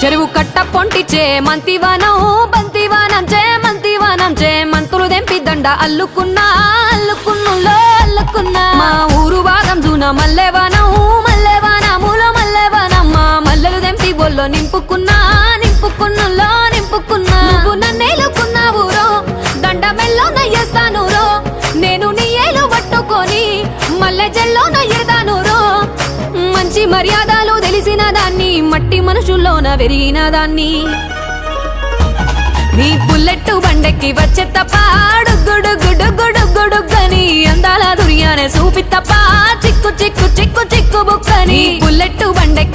చెరువు కట్ట పొంటిచే మంతివానం బంతివానం చే మంతివానం చే మంతులు దెంపి దండ అల్లుకున్నా అల్లుకున్నులో అల్లుకున్నా మా ఊరు భాగం జూన మల్లెవానం మల్లెవానములో మల్లెవానమ్మ మల్లెలు దెంపి బొల్లో నింపుకున్నా నింపుకున్నులో నింపుకున్నా నువ్వు నన్నేలుకున్నావు రో దండ మెల్లో నయ్యేస్తాను రో నేను నీ ఏలు పట్టుకొని మల్లె జల్లో నయ్యేదాను రో మంచి మర్యాదలు తెలిసిన దాన్ని మట్టి మనుషుల్లోన పెరిగిన దాన్ని నీ బుల్లెట్టు బండెక్కి వచ్చే తప్ప డుగ్గుడుగ్గుడుగ్గుడుగ్గుడుగ్గని అందాల దుర్యానే చూపి తప్ప చిక్కు చిక్కు చిక్కు చిక్కు బుక్కని బుల్లెట్టు బండెక్కి